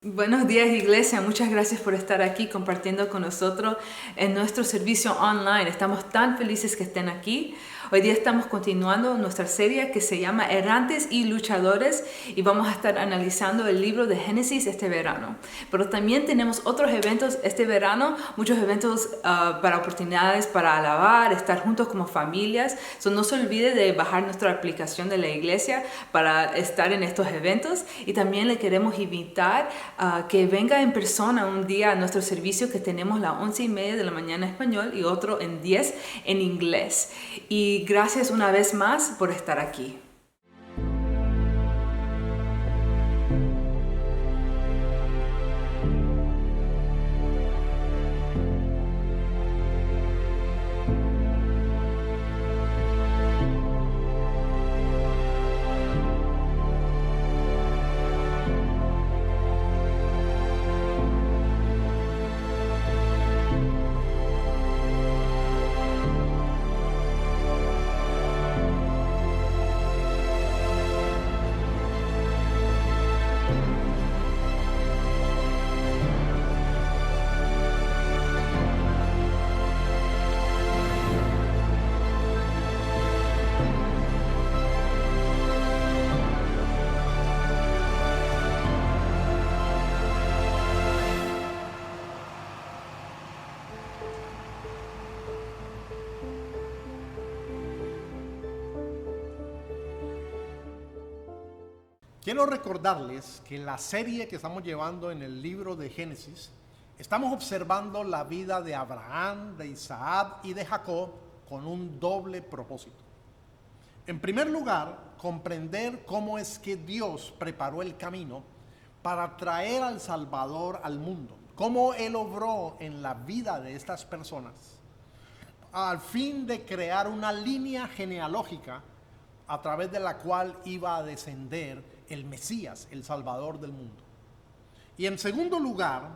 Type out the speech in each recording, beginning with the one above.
Buenos días, iglesia. Muchas gracias por estar aquí compartiendo con nosotros en nuestro servicio online. Estamos tan felices que estén aquí. Hoy día estamos continuando nuestra serie que se llama Errantes y Luchadores y vamos a estar analizando el libro de Génesis este verano. Pero también tenemos otros eventos este verano, muchos eventos para oportunidades para alabar, estar juntos como familias. No se olvide de bajar nuestra aplicación de la iglesia para estar en estos eventos, y también le queremos invitar que venga en persona un día a nuestro servicio que tenemos a las 11:30 de la mañana en español y otro en 10 en inglés. Y gracias una vez más por estar aquí. Quiero recordarles que en la serie que estamos llevando en el libro de Génesis, estamos observando la vida de Abraham, de Isaac y de Jacob con un doble propósito. En primer lugar, comprender cómo es que Dios preparó el camino para traer al Salvador al mundo, cómo Él obró en la vida de estas personas, al fin de crear una línea genealógica a través de la cual iba a descender el Mesías, el Salvador del mundo. Y en segundo lugar,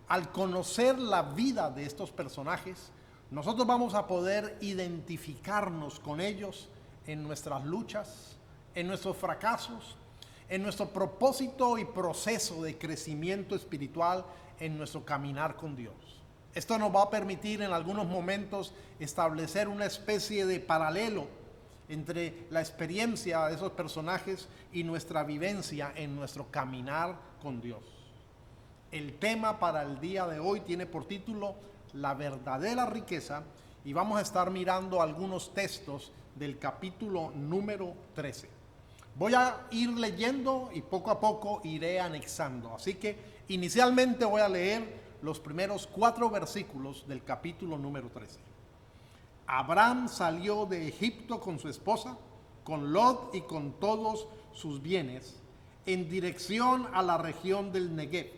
al conocer la vida de estos personajes, nosotros vamos a poder identificarnos con ellos en nuestras luchas, en nuestros fracasos, en nuestro propósito y proceso de crecimiento espiritual en nuestro caminar con Dios. Esto nos va a permitir en algunos momentos establecer una especie de paralelo entre la experiencia de esos personajes y nuestra vivencia en nuestro caminar con Dios. El tema para el día de hoy tiene por título La verdadera riqueza, y vamos a estar mirando algunos textos del capítulo número 13. Voy a ir leyendo y poco a poco iré anexando. Así que inicialmente voy a leer los primeros 4 versículos del capítulo número 13. Abraham salió de Egipto con su esposa, con Lot y con todos sus bienes, en dirección a la región del Negev.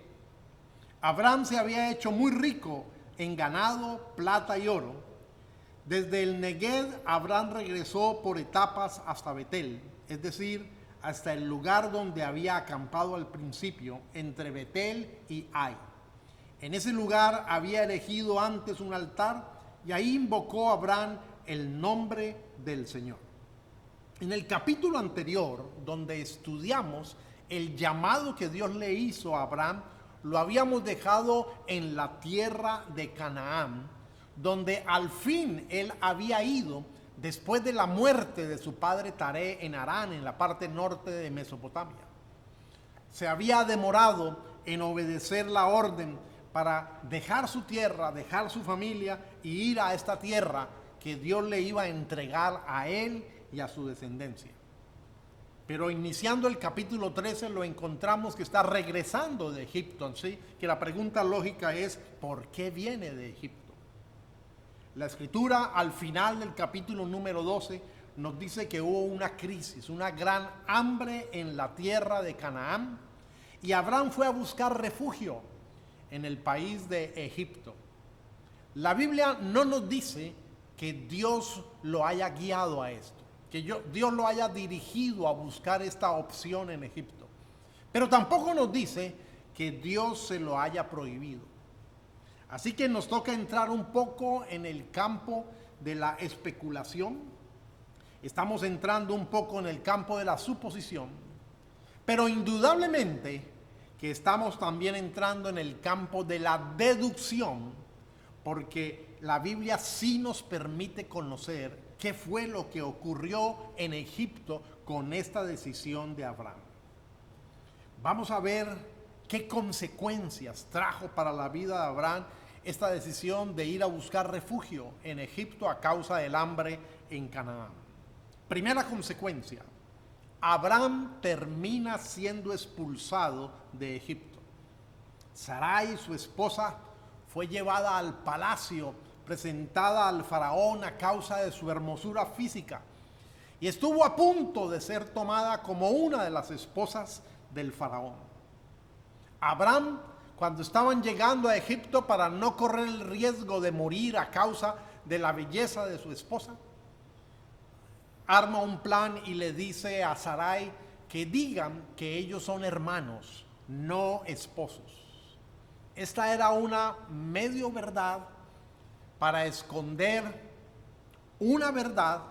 Abraham se había hecho muy rico en ganado, plata y oro. Desde el Negev, Abraham regresó por etapas hasta Betel, es decir, hasta el lugar donde había acampado al principio, entre Betel y Ai. En ese lugar había erigido antes un altar, y ahí invocó a Abraham el nombre del Señor. En el capítulo anterior, donde estudiamos el llamado que Dios le hizo a Abraham, lo habíamos dejado en la tierra de Canaán, donde al fin él había ido después de la muerte de su padre Taré en Harán, en la parte norte de Mesopotamia. Se había demorado en obedecer la orden para dejar su tierra, dejar su familia y ir a esta tierra que Dios le iba a entregar a él y a su descendencia. Pero iniciando el capítulo 13 lo encontramos que está regresando de Egipto, ¿sí? Que la pregunta lógica es, ¿por qué viene de Egipto? La escritura al final del capítulo número 12 nos dice que hubo una crisis, una gran hambre en la tierra de Canaán, y Abraham fue a buscar refugio en el país de Egipto. La Biblia no nos dice que Dios lo haya guiado a esto, que Dios lo haya dirigido a buscar esta opción en Egipto, pero tampoco nos dice que Dios se lo haya prohibido. Así que nos toca entrar un poco en el campo de la especulación, estamos entrando un poco en el campo de la suposición, pero indudablemente que estamos también entrando en el campo de la deducción, porque la Biblia sí nos permite conocer qué fue lo que ocurrió en Egipto con esta decisión de Abraham. Vamos a ver qué consecuencias trajo para la vida de Abraham esta decisión de ir a buscar refugio en Egipto a causa del hambre en Canaán. Primera consecuencia: Abraham termina siendo expulsado de Egipto. Sarai, su esposa, fue llevada al palacio, presentada al faraón a causa de su hermosura física, y estuvo a punto de ser tomada como una de las esposas del faraón. Abraham, cuando estaban llegando a Egipto para no correr el riesgo de morir a causa de la belleza de su esposa, arma un plan y le dice a Sarai que digan que ellos son hermanos, no esposos. Esta era una medio verdad para esconder una verdad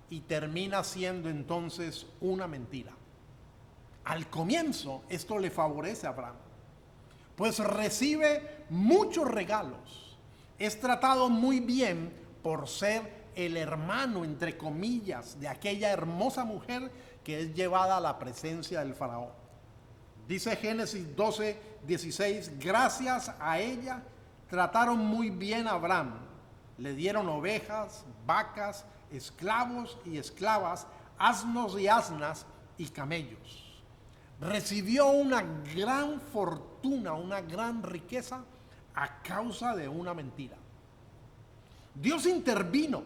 y termina siendo entonces una mentira. Al comienzo esto le favorece a Abraham, pues recibe muchos regalos. Es tratado muy bien por ser el hermano, entre comillas, de aquella hermosa mujer que es llevada a la presencia del faraón. Dice Génesis 12:16, gracias a ella trataron muy bien a Abraham. Le dieron ovejas, vacas, esclavos y esclavas, asnos y asnas y camellos. Recibió una gran fortuna, una gran riqueza a causa de una mentira. Dios intervino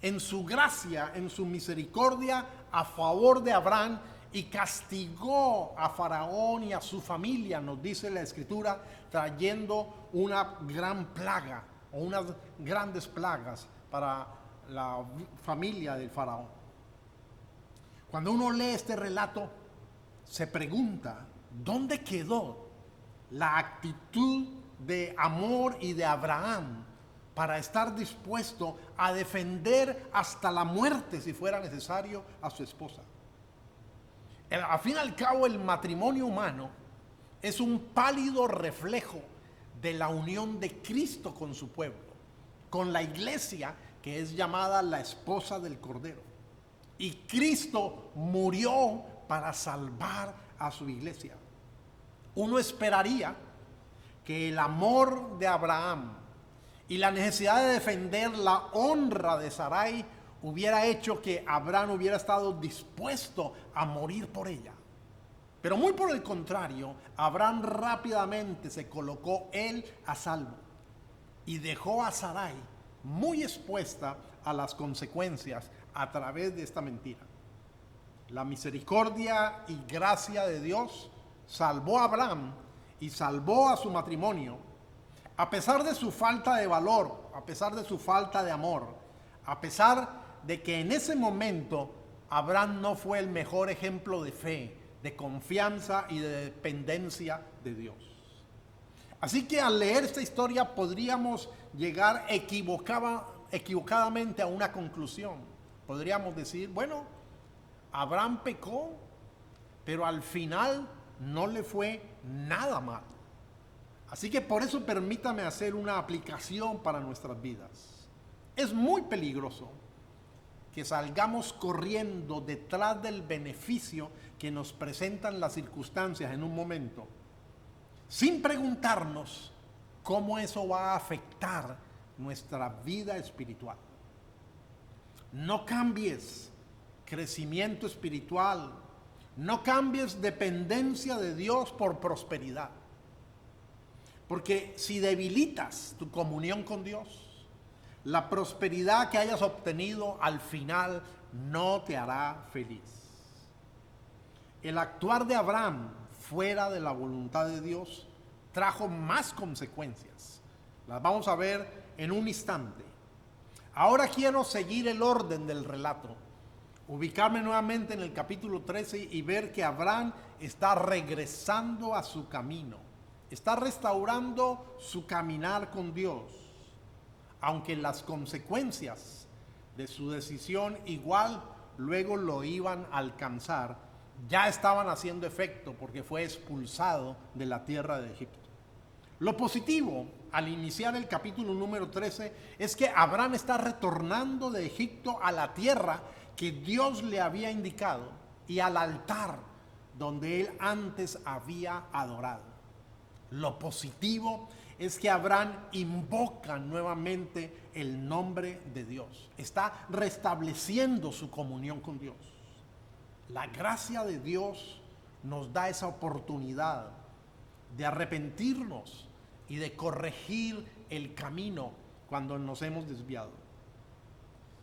en su gracia, en su misericordia a favor de Abraham y castigó a Faraón y a su familia, nos dice la Escritura, trayendo una gran plaga o unas grandes plagas para la familia del Faraón. Cuando uno lee este relato, se pregunta, ¿dónde quedó la actitud de amor y de Abraham para estar dispuesto a defender hasta la muerte, si fuera necesario, a su esposa? Al fin y al cabo, el matrimonio humano es un pálido reflejo de la unión de Cristo con su pueblo, con la iglesia que es llamada la esposa del Cordero. Y Cristo murió para salvar a su iglesia. Uno esperaría que el amor de Abraham y la necesidad de defender la honra de Sarai hubiera hecho que Abraham hubiera estado dispuesto a morir por ella. Pero muy por el contrario, Abraham rápidamente se colocó él a salvo y dejó a Sarai muy expuesta a las consecuencias a través de esta mentira. La misericordia y gracia de Dios salvó a Abraham y salvó a su matrimonio, a pesar de su falta de valor, a pesar de su falta de amor, a pesar de que en ese momento Abraham no fue el mejor ejemplo de fe, de confianza y de dependencia de Dios. Así que al leer esta historia podríamos llegar equivocadamente a una conclusión. Podríamos decir, bueno, Abraham pecó, pero al final no le fue nada mal. Así que por eso permítame hacer una aplicación para nuestras vidas. Es muy peligroso que salgamos corriendo detrás del beneficio que nos presentan las circunstancias en un momento, sin preguntarnos cómo eso va a afectar nuestra vida espiritual. No cambies crecimiento espiritual, no cambies dependencia de Dios por prosperidad. Porque si debilitas tu comunión con Dios, la prosperidad que hayas obtenido al final no te hará feliz. El actuar de Abraham fuera de la voluntad de Dios trajo más consecuencias. Las vamos a ver en un instante. Ahora quiero seguir el orden del relato, ubicarme nuevamente en el capítulo 13 y ver que Abraham está regresando a su camino, está restaurando su caminar con Dios, aunque las consecuencias de su decisión igual luego lo iban a alcanzar ya estaban haciendo efecto porque fue expulsado de la tierra de Egipto. Lo positivo al iniciar el capítulo número 13 es que Abraham está retornando de Egipto a la tierra que Dios le había indicado y al altar donde él antes había adorado. Lo positivo es que Abraham invoca nuevamente el nombre de Dios. Está restableciendo su comunión con Dios. La gracia de Dios nos da esa oportunidad de arrepentirnos y de corregir el camino cuando nos hemos desviado.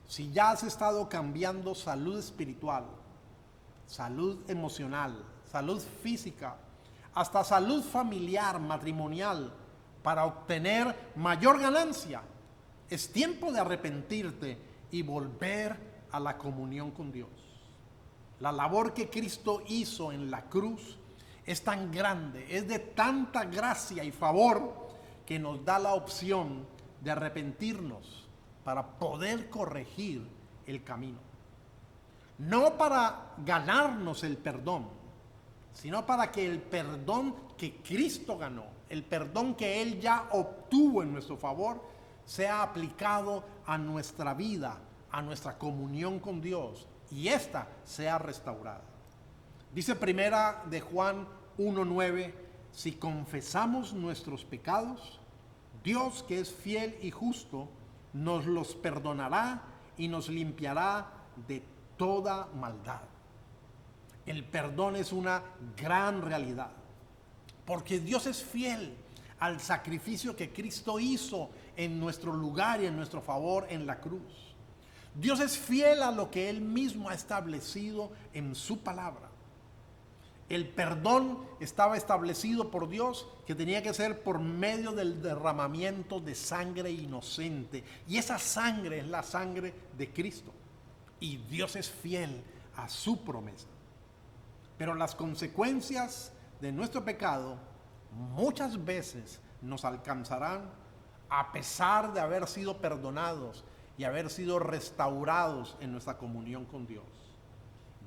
Si ya has estado cambiando salud espiritual, salud emocional, salud física, hasta salud familiar, matrimonial, para obtener mayor ganancia, es tiempo de arrepentirte y volver a la comunión con Dios. La labor que Cristo hizo en la cruz es tan grande, es de tanta gracia y favor que nos da la opción de arrepentirnos para poder corregir el camino. No para ganarnos el perdón, sino para que el perdón que Cristo ganó, el perdón que Él ya obtuvo en nuestro favor, sea aplicado a nuestra vida, a nuestra comunión con Dios, y ésta sea restaurada. Dice primera de Juan 1:9, si confesamos nuestros pecados, Dios, que es fiel y justo, nos los perdonará y nos limpiará de toda maldad. El perdón es una gran realidad, porque Dios es fiel al sacrificio que Cristo hizo en nuestro lugar y en nuestro favor en la cruz. Dios es fiel a lo que Él mismo ha establecido en su palabra. El perdón estaba establecido por Dios, que tenía que ser por medio del derramamiento de sangre inocente. Y esa sangre es la sangre de Cristo. Y Dios es fiel a su promesa. Pero las consecuencias de nuestro pecado muchas veces nos alcanzarán a pesar de haber sido perdonados y haber sido restaurados en nuestra comunión con Dios.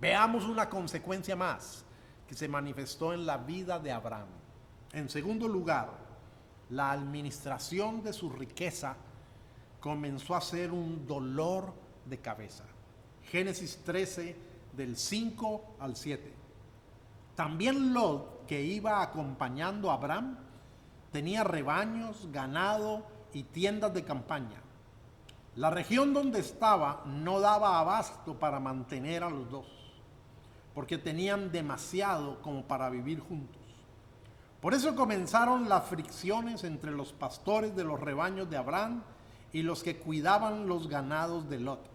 Veamos una consecuencia más que se manifestó en la vida de Abraham. En segundo lugar, la administración de su riqueza comenzó a ser un dolor de cabeza. Génesis 13, del 5 al 7. También Lot, que iba acompañando a Abraham, tenía rebaños, ganado y tiendas de campaña. La región donde estaba no daba abasto para mantener a los dos, porque tenían demasiado como para vivir juntos. Por eso comenzaron las fricciones entre los pastores de los rebaños de Abraham y los que cuidaban los ganados de Lot.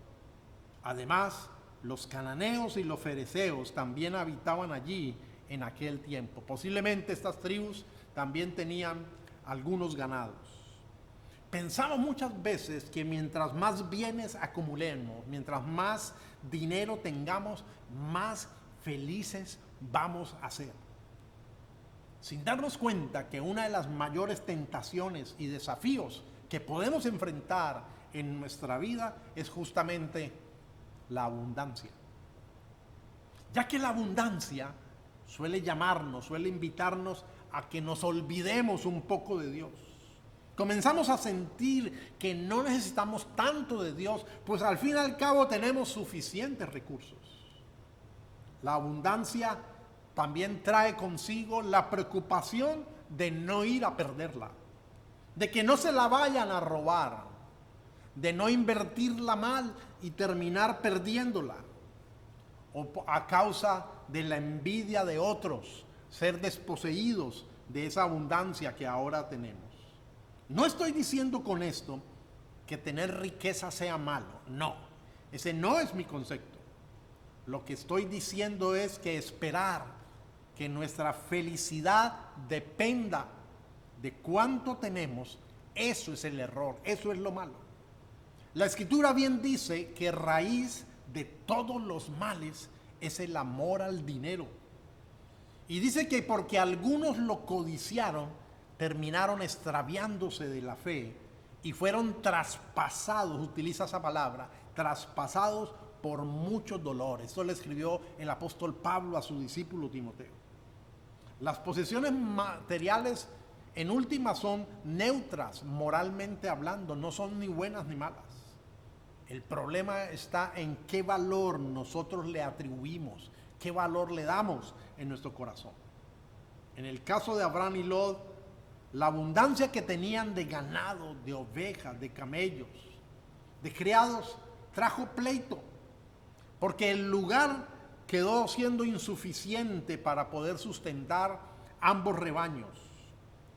Además, los cananeos y los fereceos también habitaban allí en aquel tiempo. Posiblemente estas tribus también tenían algunos ganados. Pensamos muchas veces que mientras más bienes acumulemos, mientras más dinero tengamos, más felices vamos a ser. Sin darnos cuenta que una de las mayores tentaciones y desafíos que podemos enfrentar en nuestra vida es justamente la abundancia. Ya que la abundancia suele llamarnos, suele invitarnos a que nos olvidemos un poco de Dios. Comenzamos a sentir que no necesitamos tanto de Dios, pues al fin y al cabo tenemos suficientes recursos. La abundancia también trae consigo la preocupación de no ir a perderla, de que no se la vayan a robar, de no invertirla mal y terminar perdiéndola, o a causa de la envidia de otros, ser desposeídos de esa abundancia que ahora tenemos. No estoy diciendo con esto que tener riqueza sea malo, no, ese no es mi concepto. Lo que estoy diciendo es que esperar que nuestra felicidad dependa de cuánto tenemos, eso es el error, eso es lo malo. La Escritura bien dice que raíz de todos los males es el amor al dinero. Y dice que porque algunos lo codiciaron, terminaron extraviándose de la fe y fueron traspasados, utiliza esa palabra, traspasados por muchos dolores. Eso le escribió el apóstol Pablo a su discípulo Timoteo. Las posesiones materiales en última son neutras moralmente hablando, no son ni buenas ni malas. El problema está en qué valor nosotros le atribuimos, qué valor le damos en nuestro corazón. En el caso de Abraham y Lot, la abundancia que tenían de ganado, de ovejas, de camellos, de criados, trajo pleito, porque el lugar quedó siendo insuficiente para poder sustentar ambos rebaños.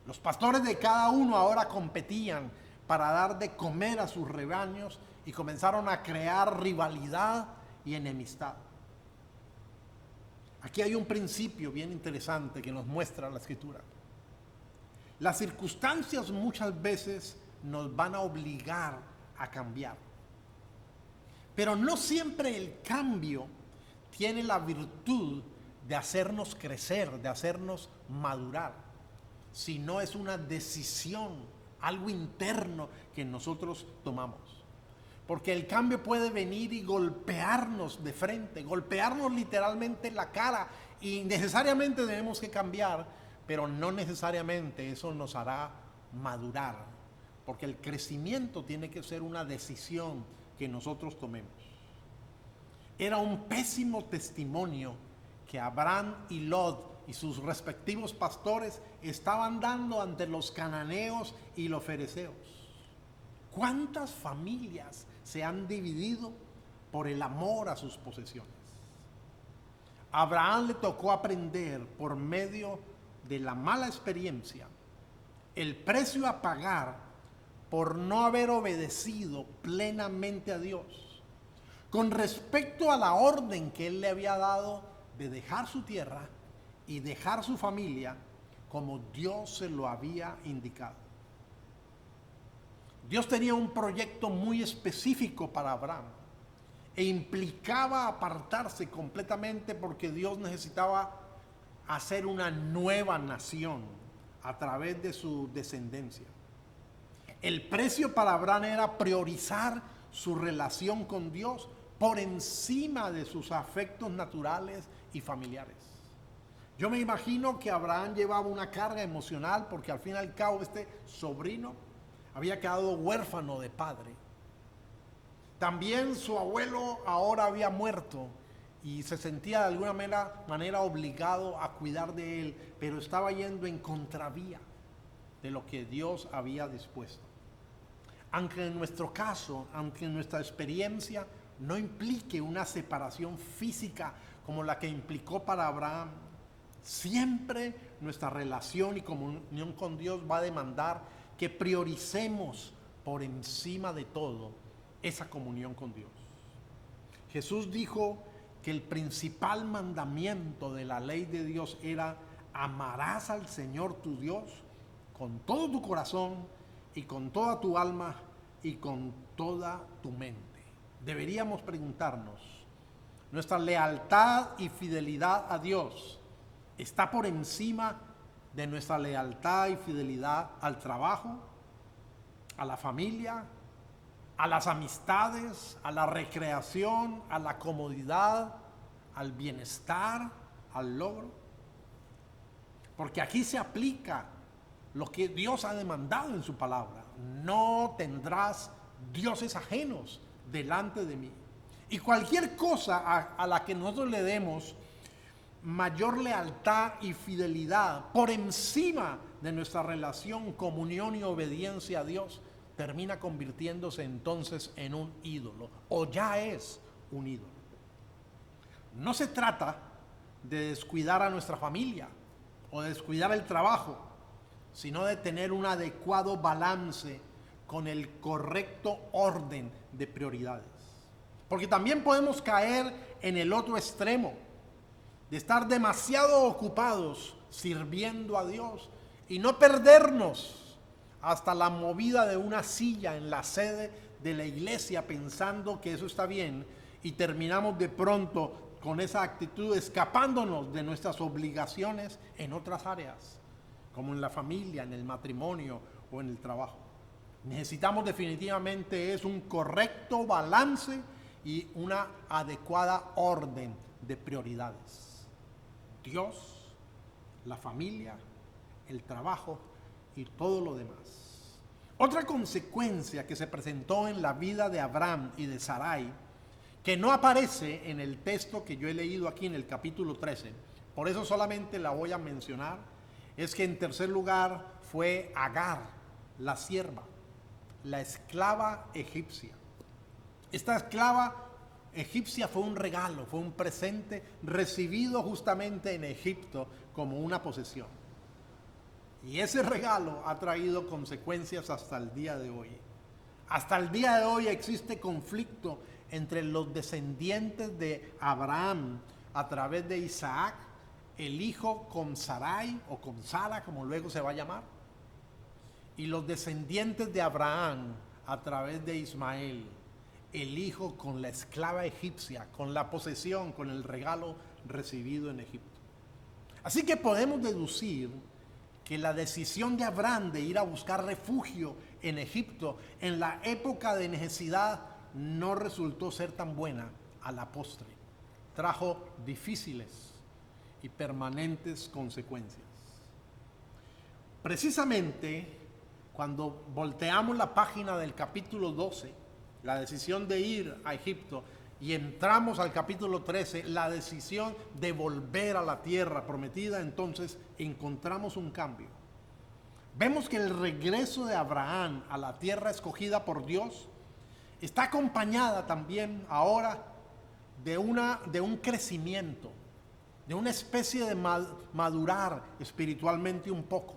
Los pastores de cada uno ahora competían para dar de comer a sus rebaños y comenzaron a crear rivalidad y enemistad. Aquí hay un principio bien interesante que nos muestra la Escritura. Las circunstancias muchas veces nos van a obligar a cambiar, pero no siempre el cambio tiene la virtud de hacernos crecer, de hacernos madurar, sino es una decisión, algo interno que nosotros tomamos. Porque el cambio puede venir y golpearnos de frente, golpearnos literalmente en la cara, y necesariamente debemos que cambiar, pero no necesariamente eso nos hará madurar, porque el crecimiento tiene que ser una decisión que nosotros tomemos. Era un pésimo testimonio que Abraham y Lot y sus respectivos pastores estaban dando ante los cananeos y los fereceos. ¿Cuántas familias se han dividido por el amor a sus posesiones? A Abraham le tocó aprender por medio de la mala experiencia el precio a pagar por no haber obedecido plenamente a Dios con respecto a la orden que él le había dado de dejar su tierra y dejar su familia como Dios se lo había indicado. Dios tenía un proyecto muy específico para Abraham e implicaba apartarse completamente, porque Dios necesitaba hacer una nueva nación a través de su descendencia. El precio para Abraham era priorizar su relación con Dios por encima de sus afectos naturales y familiares. Yo me imagino que Abraham llevaba una carga emocional, porque al fin y al cabo este sobrino había quedado huérfano de padre. También su abuelo ahora había muerto y se sentía de alguna manera obligado a cuidar de él, pero estaba yendo en contravía de lo que Dios había dispuesto. Aunque en nuestro caso, aunque en nuestra experiencia no implique una separación física como la que implicó para Abraham, siempre nuestra relación y comunión con Dios va a demandar que prioricemos por encima de todo esa comunión con Dios. Jesús dijo que el principal mandamiento de la ley de Dios era: amarás al Señor tu Dios con todo tu corazón y con toda tu alma y con toda tu mente. Deberíamos preguntarnos, ¿nuestra lealtad y fidelidad a Dios está por encima de nuestra lealtad y fidelidad al trabajo, a la familia, a las amistades, a la recreación, a la comodidad, al bienestar, al logro? Porque aquí se aplica lo que Dios ha demandado en su palabra: no tendrás dioses ajenos delante de mí. Y cualquier cosa a la que nosotros le demos mayor lealtad y fidelidad por encima de nuestra relación, comunión y obediencia a Dios, termina convirtiéndose entonces en un ídolo, o ya es un ídolo. No se trata de descuidar a nuestra familia o de descuidar el trabajo, sino de tener un adecuado balance con el correcto orden de prioridades. Porque también podemos caer en el otro extremo, de estar demasiado ocupados sirviendo a Dios y no perdernos hasta la movida de una silla en la sede de la iglesia pensando que eso está bien, y terminamos de pronto con esa actitud escapándonos de nuestras obligaciones en otras áreas, como en la familia, en el matrimonio o en el trabajo. Necesitamos definitivamente un correcto balance y una adecuada orden de prioridades. Dios, la familia, el trabajo y todo lo demás. Otra consecuencia que se presentó en la vida de Abraham y de Sarai, que no aparece en el texto que yo he leído aquí en el capítulo 13, por eso solamente la voy a mencionar, es que en tercer lugar fue Agar, la sierva, la esclava egipcia. Esta esclava egipcia fue un regalo, fue un presente recibido justamente en Egipto como una posesión. Y ese regalo ha traído consecuencias hasta el día de hoy. Hasta el día de hoy existe conflicto entre los descendientes de Abraham a través de Isaac, el hijo con Sarai o con Sara, como luego se va a llamar, y los descendientes de Abraham a través de Ismael, el hijo con la esclava egipcia, con la posesión, con el regalo recibido en Egipto. Así que podemos deducir que la decisión de Abraham de ir a buscar refugio en Egipto en la época de necesidad no resultó ser tan buena a la postre. Trajo difíciles y permanentes consecuencias. Precisamente cuando volteamos la página del capítulo 12, la decisión de ir a Egipto, y entramos al capítulo 13, la decisión de volver a la tierra prometida, entonces encontramos un cambio. Vemos que el regreso de Abraham a la tierra escogida por Dios está acompañada también ahora de un crecimiento, de una especie de madurar espiritualmente un poco.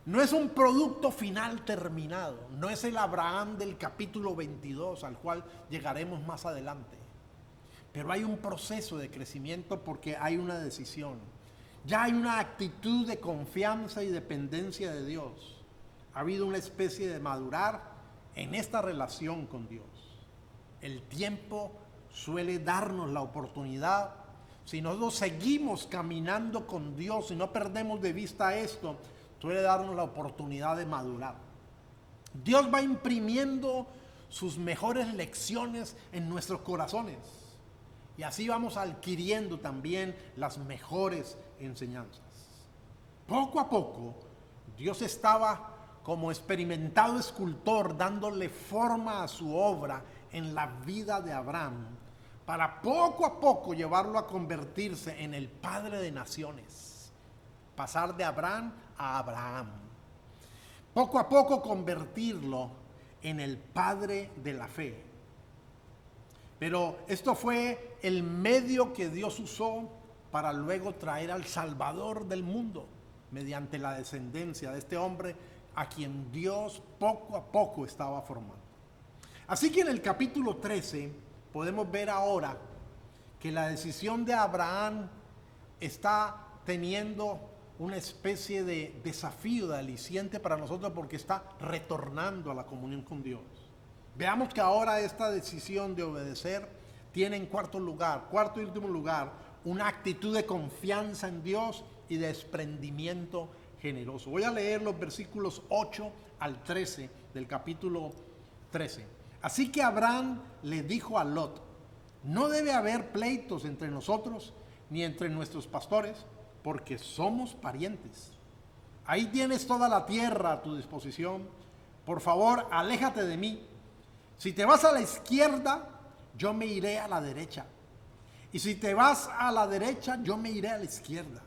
No es un producto final terminado, no es el Abraham del capítulo 22 al cual llegaremos más adelante. Pero hay un proceso de crecimiento porque hay una decisión. Ya hay una actitud de confianza y dependencia de Dios. Ha habido una especie de madurar en esta relación con Dios. El tiempo suele darnos la oportunidad, si nosotros seguimos caminando con Dios y no perdemos de vista esto, suele darnos la oportunidad de madurar. Dios va imprimiendo sus mejores lecciones en nuestros corazones y así vamos adquiriendo también las mejores enseñanzas. Poco a poco, Dios estaba como experimentado escultor dándole forma a su obra en la vida de Abraham para poco a poco llevarlo a convertirse en el padre de naciones. Pasar de Abraham a Abraham. Poco a poco convertirlo en el padre de la fe. Pero esto fue el medio que Dios usó para luego traer al Salvador del mundo mediante la descendencia de este hombre a quien Dios poco a poco estaba formando. Así que en el capítulo 13 podemos ver ahora que la decisión de Abraham está teniendo una especie de desafío, de aliciente para nosotros porque está retornando a la comunión con Dios. Veamos que ahora esta decisión de obedecer tiene en cuarto y último lugar, una actitud de confianza en Dios y de desprendimiento generoso. Voy a leer los versículos 8 al 13 del capítulo 13. Así que Abraham le dijo a Lot: no debe haber pleitos entre nosotros ni entre nuestros pastores, porque somos parientes. Ahí tienes toda la tierra a tu disposición. Por favor, aléjate de mí. Si te vas a la izquierda, yo me iré a la derecha. Y si te vas a la derecha, yo me iré a la izquierda.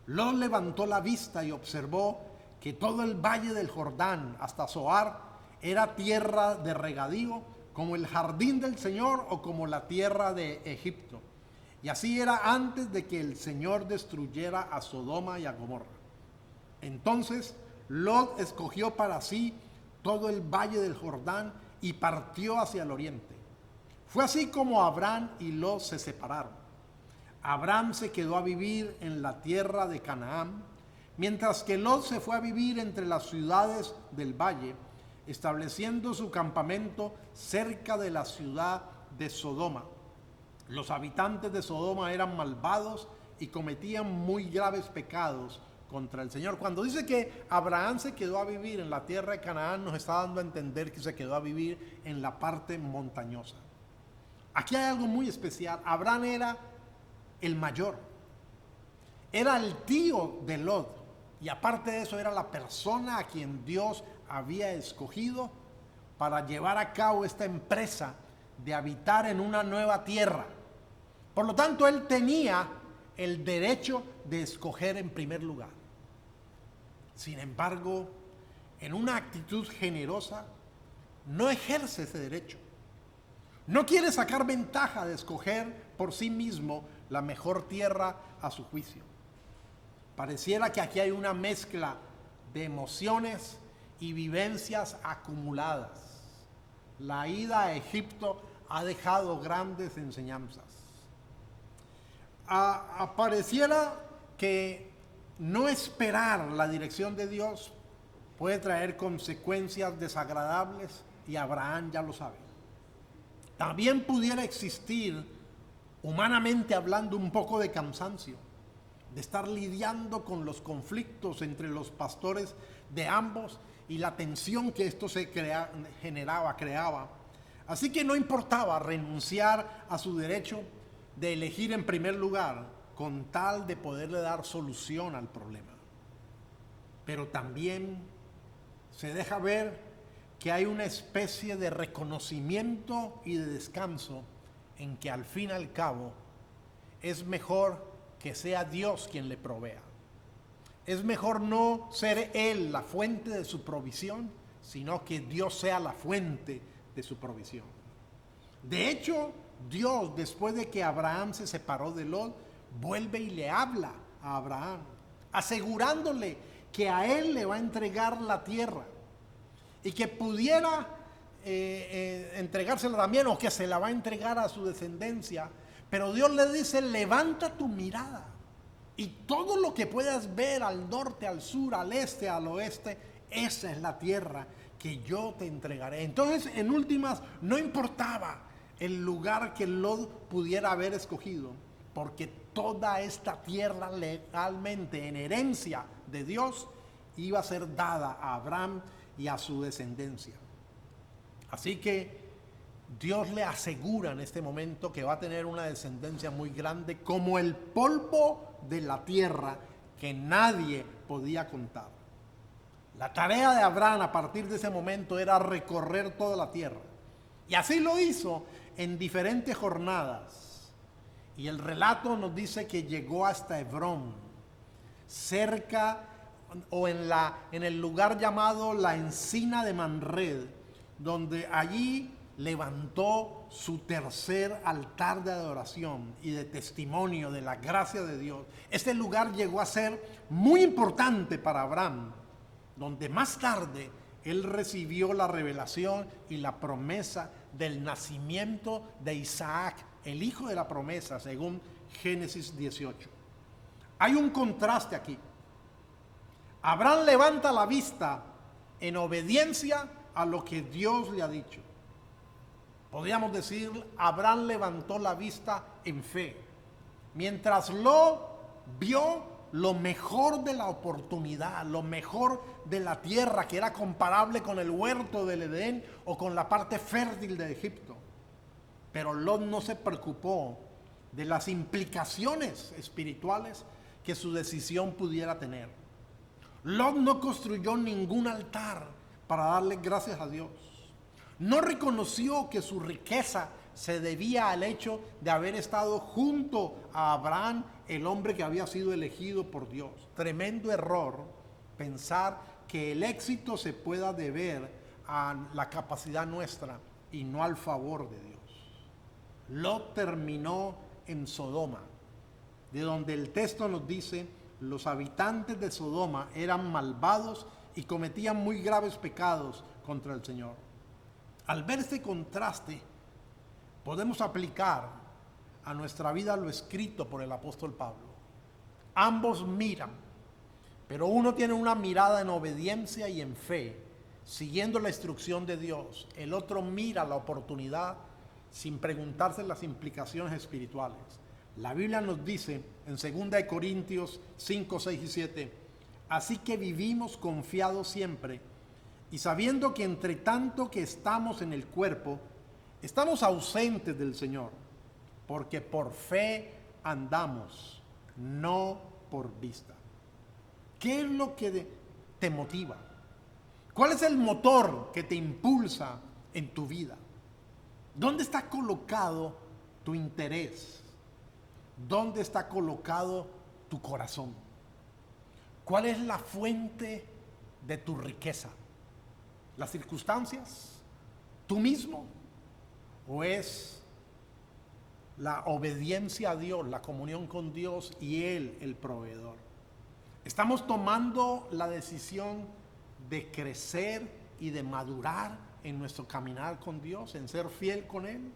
Lot levantó la vista y observó que todo el valle del Jordán hasta Zoar era tierra de regadío, como el jardín del Señor o como la tierra de Egipto. Y así era antes de que el Señor destruyera a Sodoma y a Gomorra. Entonces Lot escogió para sí todo el valle del Jordán y partió hacia el oriente. Fue así como Abraham y Lot se separaron. Abraham se quedó a vivir en la tierra de Canaán, mientras que Lot se fue a vivir entre las ciudades del valle, estableciendo su campamento cerca de la ciudad de Sodoma. Los habitantes de Sodoma eran malvados y cometían muy graves pecados contra el Señor. Cuando dice que Abraham se quedó a vivir en la tierra de Canaán, nos está dando a entender que se quedó a vivir en la parte montañosa. Aquí hay algo muy especial. Abraham era el mayor, era el tío de Lot, y aparte de eso era la persona a quien Dios había escogido para llevar a cabo esta empresa de habitar en una nueva tierra. Por lo tanto, él tenía el derecho de escoger en primer lugar. Sin embargo, en una actitud generosa, no ejerce ese derecho. No quiere sacar ventaja de escoger por sí mismo la mejor tierra a su juicio. Pareciera que aquí hay una mezcla de emociones y vivencias acumuladas. La ida a Egipto ha dejado grandes enseñanzas. Pareciera que no esperar la dirección de Dios puede traer consecuencias desagradables, y Abraham ya lo sabe. También pudiera existir, humanamente hablando, un poco de cansancio, de estar lidiando con los conflictos entre los pastores de ambos y la tensión que esto creaba. Así que no importaba renunciar a su derecho de elegir en primer lugar, con tal de poderle dar solución al problema. Pero también se deja ver que hay una especie de reconocimiento y de descanso en que al fin y al cabo es mejor que sea Dios quien le provea. Es mejor no ser Él la fuente de su provisión, sino que Dios sea la fuente de su provisión. De hecho, Dios, después de que Abraham se separó de Lot, vuelve y le habla a Abraham, asegurándole que a él le va a entregar la tierra y que pudiera entregársela también, o que se la va a entregar a su descendencia. Pero Dios le dice: levanta tu mirada y todo lo que puedas ver al norte, al sur, al este, al oeste, esa es la tierra que yo te entregaré. Entonces, en últimas, no importaba el lugar que Lot pudiera haber escogido, porque toda esta tierra legalmente en herencia de Dios iba a ser dada a Abraham y a su descendencia. Así que Dios le asegura en este momento que va a tener una descendencia muy grande, como el polvo de la tierra, que nadie podía contar. La tarea de Abraham a partir de ese momento era recorrer toda la tierra, y así lo hizo en diferentes jornadas. Y el relato nos dice que llegó hasta Hebrón, cerca o en el lugar llamado la Encina de Manred, donde allí levantó su tercer altar de adoración y de testimonio de la gracia de Dios. Este lugar llegó a ser muy importante para Abraham, donde más tarde él recibió la revelación y la promesa del nacimiento de Isaac, el hijo de la promesa, según Génesis 18. Hay un contraste aquí. Abraham levanta la vista en obediencia a lo que Dios le ha dicho. Podríamos decir, Abraham levantó la vista en fe, mientras Lot vio lo mejor de la oportunidad, lo mejor de la tierra, que era comparable con el huerto del Edén o con la parte fértil de Egipto. Pero Lot no se preocupó de las implicaciones espirituales que su decisión pudiera tener. Lot no construyó ningún altar para darle gracias a Dios. No reconoció que su riqueza se debía al hecho de haber estado junto a Abraham, el hombre que había sido elegido por Dios. Tremendo error pensar que el éxito se pueda deber a la capacidad nuestra y no al favor de Dios. Lot terminó en Sodoma, de donde el texto nos dice: los habitantes de Sodoma eran malvados y cometían muy graves pecados contra el Señor. Al ver este contraste, podemos aplicar a nuestra vida lo escrito por el apóstol Pablo. Ambos miran, pero uno tiene una mirada en obediencia y en fe, siguiendo la instrucción de Dios. El otro mira la oportunidad sin preguntarse las implicaciones espirituales. La Biblia nos dice en 2 Corintios 5, 6 y 7: así que vivimos confiados siempre, y sabiendo que entre tanto que estamos en el cuerpo, Estamos ausentes del Señor porque por fe andamos, no por vista. ¿Qué es lo que te motiva? ¿Cuál es el motor que te impulsa en tu vida? ¿Dónde está colocado tu interés? ¿Dónde está colocado tu corazón? ¿Cuál es la fuente de tu riqueza? ¿Las circunstancias? ¿Tú mismo? ¿O es la obediencia a Dios, la comunión con Dios y Él el proveedor? ¿Estamos tomando la decisión de crecer y de madurar en nuestro caminar con Dios, en ser fiel con Él?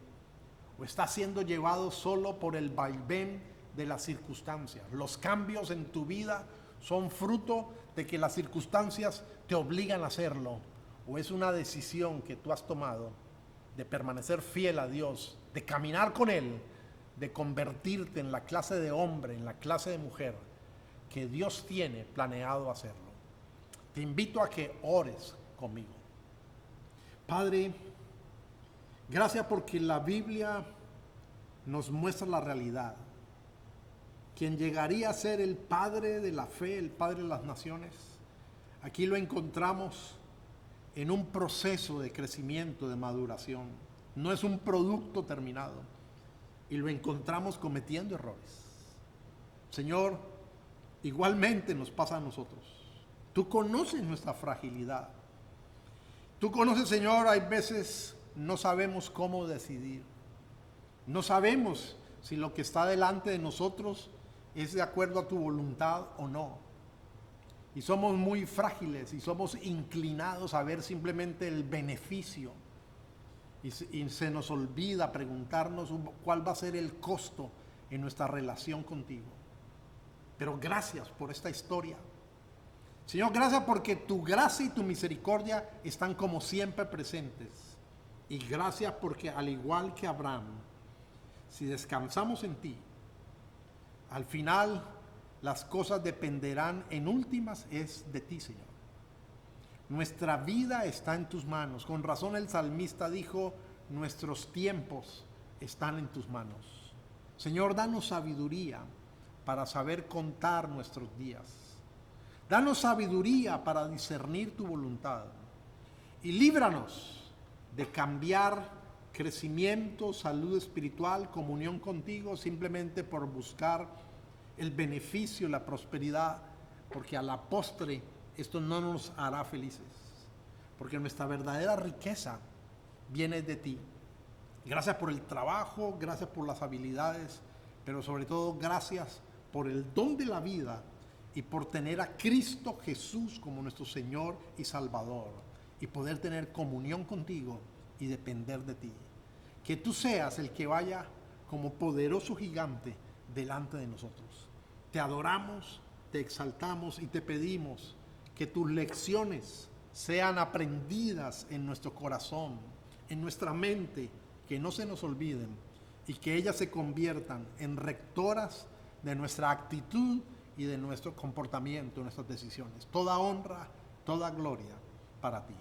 ¿O está siendo llevado solo por el vaivén de las circunstancias? Los cambios en tu vida son fruto de que las circunstancias te obligan a hacerlo, o es una decisión que tú has tomado de permanecer fiel a Dios, de caminar con Él, de convertirte en la clase de hombre, en la clase de mujer que Dios tiene planeado hacerlo. Te invito a que ores conmigo. Padre, gracias porque la Biblia nos muestra la realidad. Quien llegaría a ser el Padre de la fe, el Padre de las naciones, aquí lo encontramos en un proceso de crecimiento, de maduración. No es un producto terminado. Y lo encontramos cometiendo errores. Señor, igualmente nos pasa a nosotros. Tú conoces nuestra fragilidad. Tú conoces, Señor, hay veces no sabemos cómo decidir. No sabemos si lo que está delante de nosotros es de acuerdo a tu voluntad o no. Y somos muy frágiles y somos inclinados a ver simplemente el beneficio. Y se nos olvida preguntarnos cuál va a ser el costo en nuestra relación contigo. Pero gracias por esta historia. Señor, gracias porque tu gracia y tu misericordia están como siempre presentes. Y gracias porque al igual que Abraham, si descansamos en ti, al final las cosas dependerán en últimas es de ti, Señor. Nuestra vida está en tus manos. Con razón el salmista dijo, nuestros tiempos están en tus manos. Señor, danos sabiduría para saber contar nuestros días. Danos sabiduría para discernir tu voluntad. Y líbranos de cambiar crecimiento, salud espiritual, comunión contigo, simplemente por buscar el beneficio, la prosperidad, porque a la postre esto no nos hará felices, porque nuestra verdadera riqueza viene de ti. Gracias por el trabajo, gracias por las habilidades, pero sobre todo gracias por el don de la vida y por tener a Cristo Jesús como nuestro Señor y Salvador y poder tener comunión contigo y depender de ti. Que tú seas el que vaya como poderoso gigante delante de nosotros. Te adoramos, te exaltamos y te pedimos que tus lecciones sean aprendidas en nuestro corazón, en nuestra mente, que no se nos olviden y que ellas se conviertan en rectoras de nuestra actitud y de nuestro comportamiento, nuestras decisiones. Toda honra, toda gloria para ti.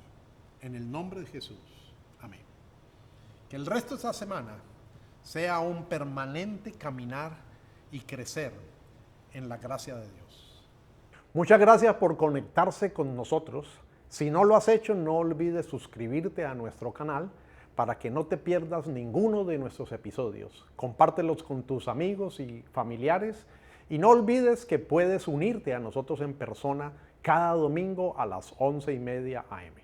En el nombre de Jesús. Amén. Que el resto de esta semana sea un permanente caminar y crecer en la gracia de Dios. Muchas gracias por conectarse con nosotros. Si no lo has hecho, no olvides suscribirte a nuestro canal para que no te pierdas ninguno de nuestros episodios. Compártelos con tus amigos y familiares y no olvides que puedes unirte a nosotros en persona cada domingo a las 11:30 a.m.